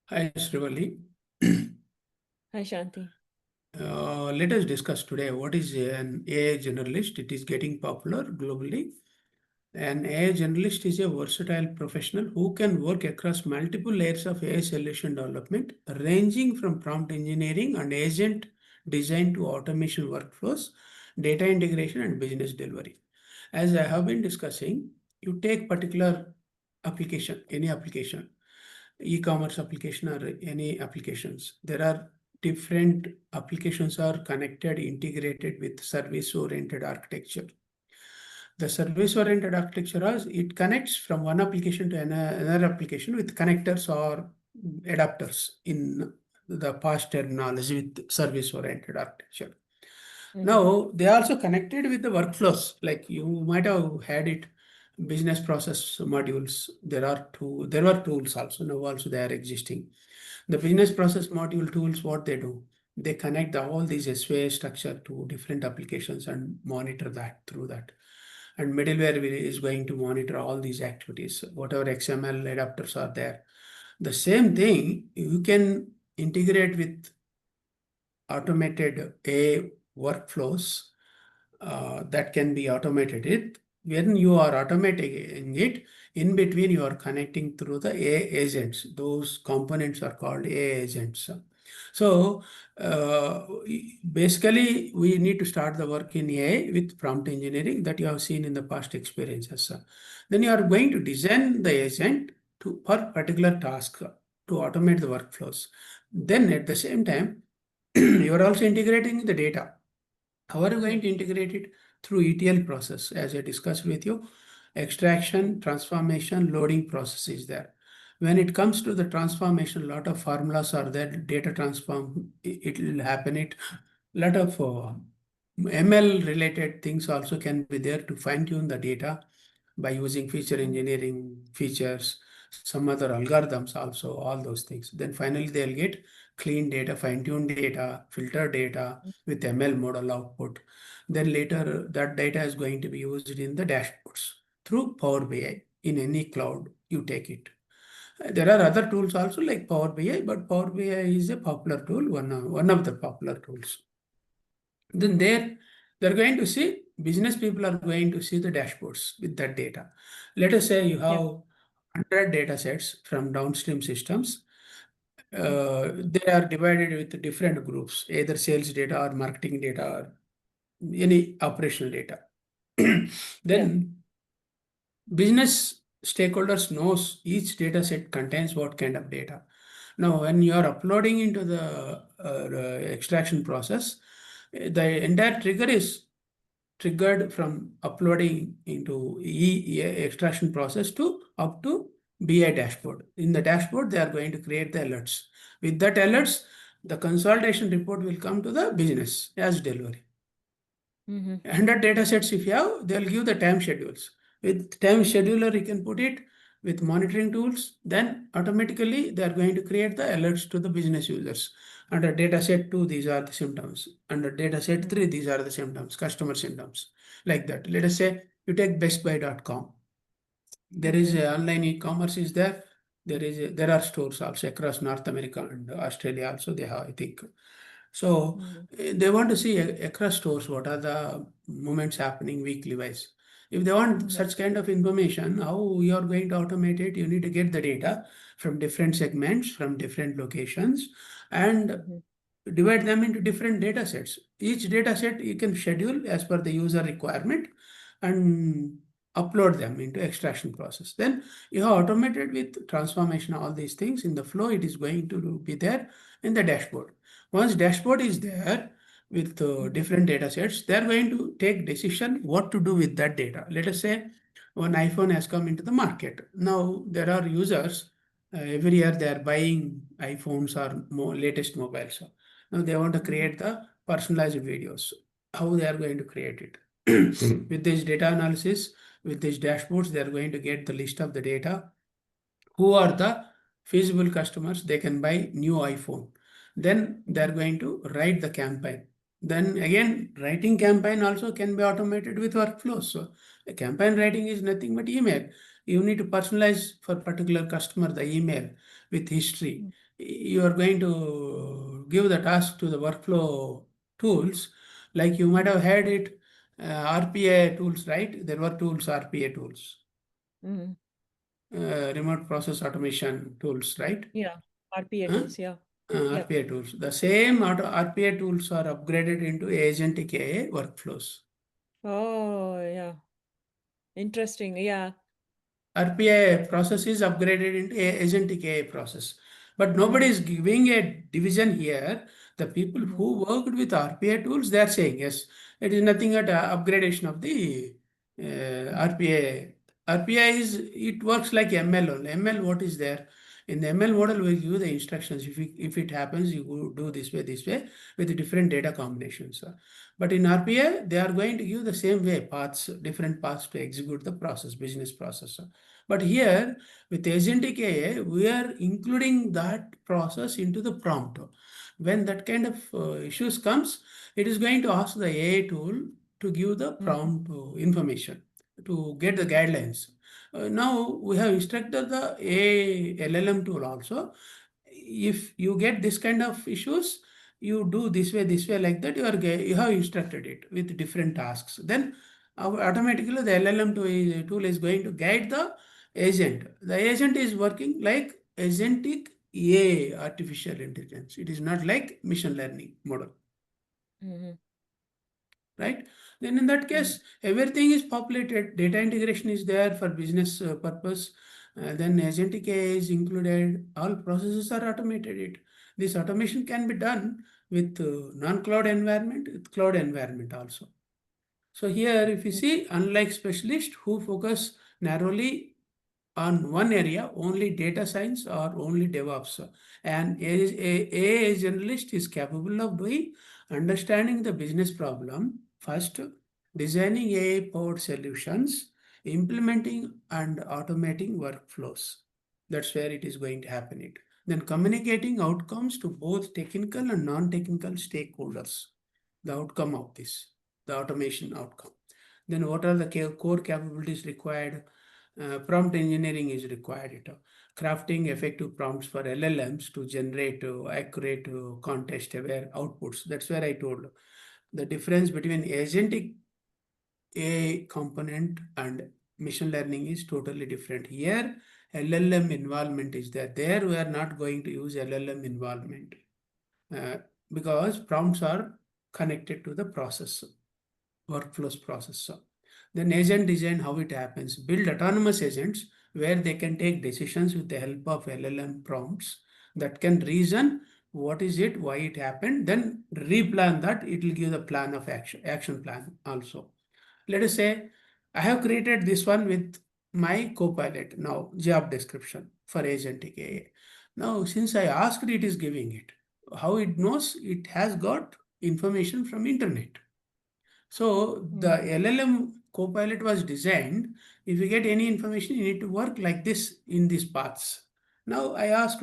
Hi, Srivalli. Hi, Shanti. Let us discuss today what is an AI generalist. It is getting popular globally. An AI generalist is a versatile professional who can work across multiple layers of AI solution development, ranging from prompt engineering and agent design to automation workflows, data integration, and business delivery. As I have been discussing, you take particular application, any application, e-commerce application or any applications. There are different applications are connected, integrated with service-oriented architecture. The service-oriented architecture is it connects from one application to another application with connectors or adapters in the past terminology with service-oriented architecture. Now, they are also connected with the workflows. Like you might have had it, business process modules. There were tools also. Now also they are existing. The business process module tools, what they do, they connect all these SVA structure to different applications and monitor that through that. And middleware is going to monitor all these activities, whatever XML adapters are there. The same thing you can integrate with automated AI workflows that can be automated. When you are automating it, in between you are connecting through the AI agents. Those components are called AI agents. So uh, basically, we need to start the work in AI with prompt engineering that you have seen in the past experiences. Then you are going to design the agent to for particular task to automate the workflows. Then at the same time, you are also integrating the data. How are you going to integrate it? Through ETL process, as I discussed with you. Extraction, transformation, loading process is there. When it comes to the transformation, a lot of formulas are there. Data transform, it will happen. It lot of ML related things also can be there to fine tune the data by using feature engineering features, some other algorithms also, all those things. Then finally they'll get clean data, fine-tuned data, filter data with ML model output. Then later that data is going to be used in the dashboards through Power BI in any cloud you take it. There are other tools also like Power BI, but Power BI is a popular tool, one of the popular tools. Then they're going to see, business people are going to see the dashboards with that data. Let us say you have 100 data sets from downstream systems. They are divided with different groups, either sales data or marketing data or any operational data. Then business stakeholders knows each data set contains what kind of data. Now, when you are uploading into the extraction process, the entire trigger is triggered from uploading into extraction process to up to BI dashboard. In the dashboard, they are going to create the alerts. With that alerts, the consolidation report will come to the business as delivery. 100 data sets if you have, they'll give the time schedules. With time scheduler, you can put it with monitoring tools. Then automatically they are going to create the alerts to the business users. Under data set 2, these are the symptoms. Under data set 3, these are the symptoms, customer symptoms. Like that. Let us say you take bestbuy.com. There is a online e-commerce is there. There are stores also across North America and Australia also they have, I think. So they want to see across stores what are the movements happening weekly wise. If they want such kind of information, how you are going to automate it, you need to get the data from different segments, from different locations, and divide them into different data sets. Each data set you can schedule as per the user requirement and upload them into extraction process. Then you have automated with transformation, all these things in the flow, it is going to be there in the dashboard. Once dashboard is there with different data sets, they are going to take decision what to do with that data. Let us say one iPhone has come into the market. Now there are users, every year they are buying iPhones or more latest mobiles. Now they want to create the personalized videos. How they are going to create it? With this data analysis, with these dashboards, they are going to get the list of the data. Who are the feasible customers? They can buy new iPhone. Then they are going to write the campaign. Then again, writing campaign also can be automated with workflows. So the campaign writing is nothing but email. You need to personalize for particular customer the email with history. you are going to give the task to the workflow tools, like you might have heard it, RPA tools, right? There were tools, RPA tools, Mm-hmm. remote process automation tools, right? Yeah. RPA Huh? tools. Yeah. Yep. RPA tools. The same RPA tools are upgraded into agentic AI workflows. Oh, yeah. Interesting. Yeah. RPA process is upgraded into agentic AI process. But nobody Mm-hmm. is giving a division here. The people Mm-hmm. who worked with RPA tools, they are saying, yes, it is nothing but upgradation of the RPA. RPA is, it works like ML only. ML, what is there? In the ML model, we give the instructions. If it happens, you go do this way with different data combinations. But in RPA, they are going to give the same way paths, different paths to execute the process, business process. But here with agentic AI, we are including that process into the prompt. When that kind of issues comes, it is going to ask the AI tool to give the Mm-hmm. prompt information to get the guidelines. Now we have instructed the AI LLM tool also. If you get this kind of issues, you do this way, like that. You have instructed it with different tasks. Then automatically the tool is going to guide the agent. The agent is working like agentic AI, artificial intelligence. It is not like machine learning model, Mm-hmm. right? Then in that Mm-hmm. case, everything is populated. Data integration is there for business purpose. Then agentic AI is included. All processes are automated. This automation can be done with non-cloud environment, with cloud environment also. So here, if you see, unlike specialists who focus narrowly on one area, only data science or only DevOps. And a generalist is capable of doing understanding the business problem first, designing AI-powered solutions, implementing and automating workflows. That's where it is going to happen. It then communicating outcomes to both technical and non-technical stakeholders. The outcome of this, the automation outcome. Then what are the core capabilities required? Prompt engineering is required. Crafting effective prompts for LLMs to generate accurate, context-aware outputs. That's where I told the difference between agentic AI component and machine learning is totally different. Here, LLM involvement is there. There, we are not going to use LLM involvement uh, because prompts are connected to the process, workflows process. Then agent design, how it happens. Build autonomous agents where they can take decisions with the help of LLM prompts that can reason what is it, why it happened, then replan that. It will give the plan of action plan also. Let us say I have created this one with my copilot now, job description for agentic AI. Now, since I asked, it is giving it. How it knows? It has got information from internet. So the LLM Copilot was designed. If you get any information, you need to work like this in these paths. Now I asked,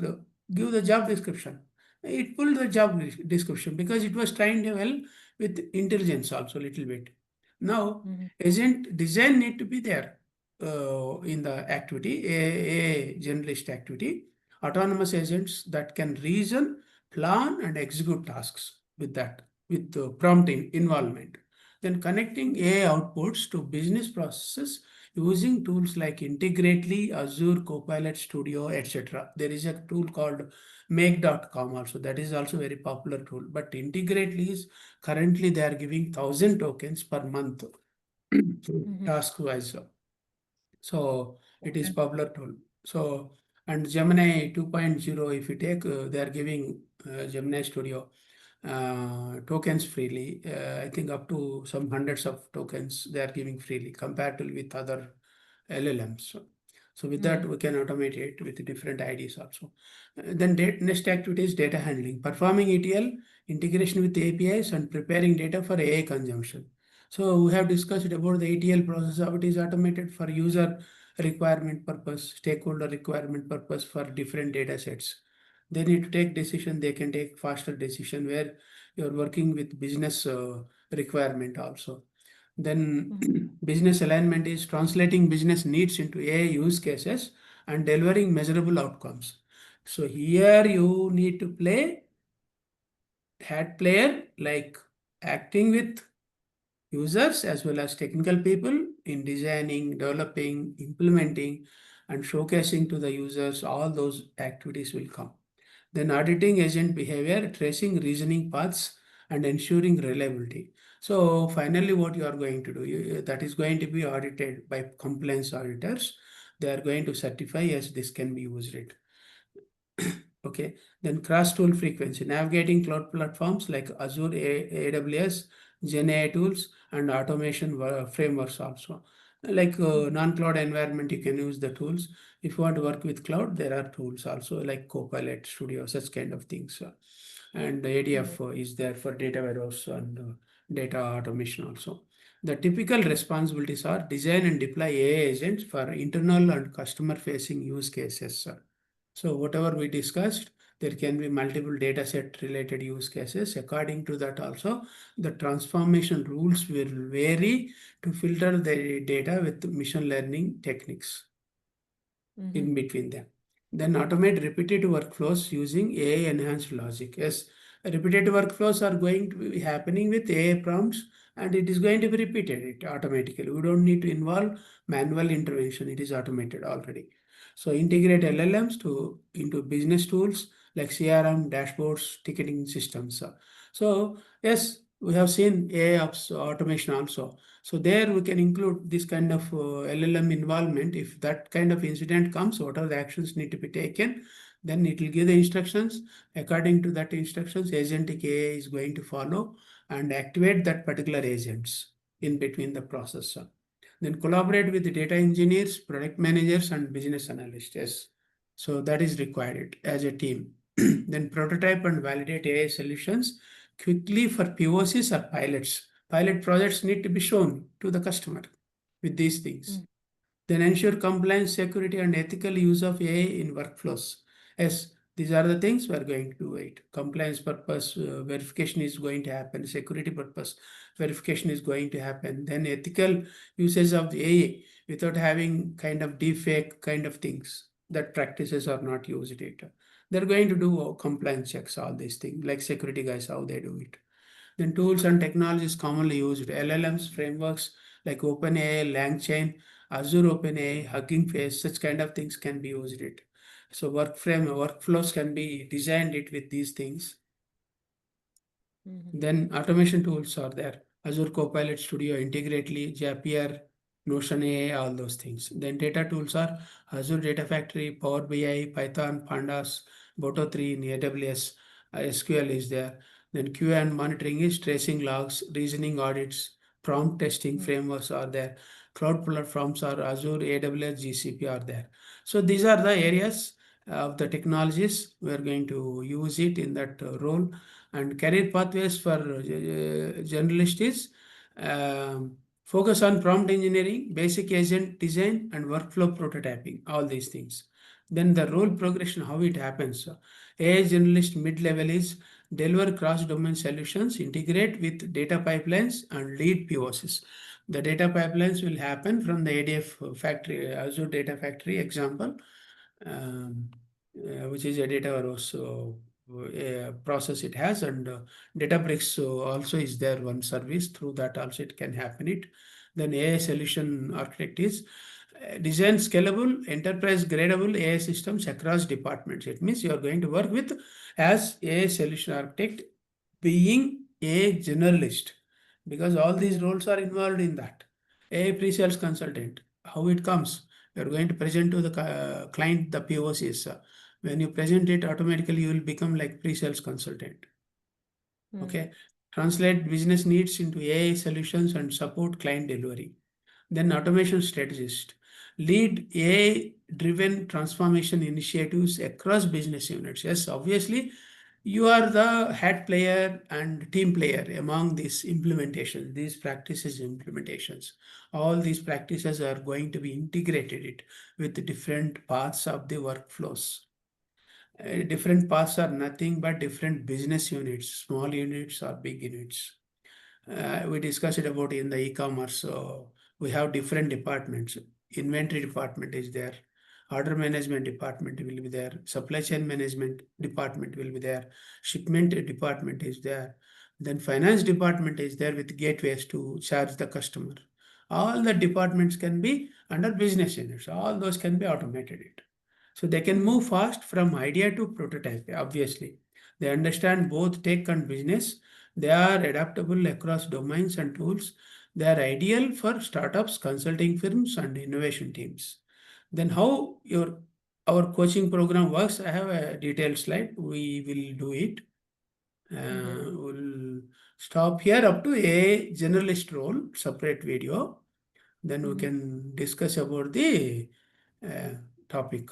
give the job description. It pulled the job description because it was trained well with intelligence also a little bit. Now Mm-hmm. agent design need to be there in the activity, a generalist activity. Autonomous agents that can reason, plan, and execute tasks with that, with prompt involvement. Then connecting AI outputs to business processes using tools like Integrately, Azure, Copilot Studio, etc. There is a tool called make.com also. That is also very popular tool. But Integrately is currently they are giving 1,000 tokens per month Mm-hmm. task wise. So it is Okay. popular tool. So and Gemini 2.0, if you take, they are giving Gemini Studio tokens freely. I think up to some hundreds of tokens they are giving freely compared to with other LLMs. So with that, Mm-hmm. we can automate it with different IDs also. Then next activity is data handling, performing ETL, integration with APIs, and preparing data for AI consumption. So we have discussed about the ETL process, how it is automated for user requirement purpose, stakeholder requirement purpose for different data sets. They need to take decision, they can take faster decision where you're working with business requirement also. Then Mm-hmm. business alignment is translating business needs into AI use cases and delivering measurable outcomes. So here you need to play hat player, like acting with users as well as technical people in designing, developing, implementing, and showcasing to the users. All those activities will come. Then auditing agent behavior, tracing reasoning paths, and ensuring reliability. So finally, what you are going to do, that is going to be audited by compliance auditors. They are going to certify, yes, this can be used. Okay, then cross tool frequency, navigating cloud platforms like Azure, AWS, GenAI tools, and automation frameworks also. Like non-cloud environment, you can use the tools. If you want to work with cloud, there are tools also like Copilot Studio, such kind of things. And ADF is there for data warehouse and data automation also. The typical responsibilities are design and deploy AI agents for internal and customer-facing use cases. So whatever we discussed, there can be multiple data set related use cases. According to that also, the transformation rules will vary to filter the data with machine learning techniques in between them. Then automate repetitive workflows using AI enhanced logic. Yes, repetitive workflows are going to be happening with AI prompts and it is going to be repeated it automatically. We don't need to involve manual intervention. It is automated already. So integrate LLMs into business tools like CRM, dashboards, ticketing systems. So yes, we have seen AI ops automation also. So there we can include this kind of LLM involvement. If that kind of incident comes, what are the actions need to be taken? Then it will give the instructions. According to that instructions, agentic AI is going to follow and activate that particular agents in between the process. Then collaborate with the data engineers, product managers, and business analysts. Yes. So that is required as a team. Then prototype and validate AI solutions quickly for POCs or pilots. Pilot projects need to be shown to the customer with these things. Then ensure compliance, security, and ethical use of AI in workflows. Yes, these are the things we are going to do it. Compliance purpose verification is going to happen. Security purpose verification is going to happen. Then ethical usage of the AI without having kind of deepfake kind of things that practices are not used it. They're going to do compliance checks, all these things, like security guys, how they do it. Then tools and technologies commonly used, LLMs, frameworks like OpenAI, LangChain, Azure OpenAI, Hugging Face, such kind of things can be used it. So workflows can be designed it with these things. Then automation tools are there. Azure Copilot Studio, Integrately, Zapier, Notion AI, all those things. Then data tools are Azure Data Factory, Power BI, Python, Pandas, Boto 3 in AWS, SQL is there. Then QA and monitoring is tracing logs, reasoning audits, prompt testing frameworks are there. Cloud platforms are Azure, AWS, GCP are there. So these are the areas of the technologies we are going to use it in that role. And career pathways for generalist is focus on prompt engineering, basic agent design, and workflow prototyping, all these things. Then the role progression, how it happens. AI generalist mid-level is deliver cross-domain solutions, integrate with data pipelines, and lead POCs. The data pipelines will happen from the ADF factory, Azure Data Factory example, um, which is a data warehouse. So process it has, and Databricks also is there one service, through that also it can happen it. Then AI solution architect is design scalable enterprise gradable AI systems across departments. It means you are going to work with as AI solution architect, being a generalist, because all these roles are involved in that. AI pre-sales consultant, how it comes, you are going to present to the client the POCs. When you present it, automatically you will become like pre-sales consultant. Okay. Translate business needs into AI solutions and support client delivery. Then automation strategist. Lead AI driven transformation initiatives across business units. Yes, obviously, you are the head player and team player among these implementations, these practices implementations. All these practices are going to be integrated it with different parts of the workflows. Different paths are nothing but different business units, small units or big units. We discussed it about in the e-commerce. So we have different departments. Inventory department is there. order management department will be there, supply chain management department will be there, shipment department is there, then finance department is there with gateways to charge the customer. All the departments can be under business units. All those can be automated. So they can move fast from idea to prototype, obviously. They understand both tech and business. They are adaptable across domains and tools. They are ideal for startups, consulting firms, and innovation teams. Then how your our coaching program works, I have a detailed slide. We will do it. We'll stop here up to a generalist role, separate video. Then we can discuss about the uh, topic.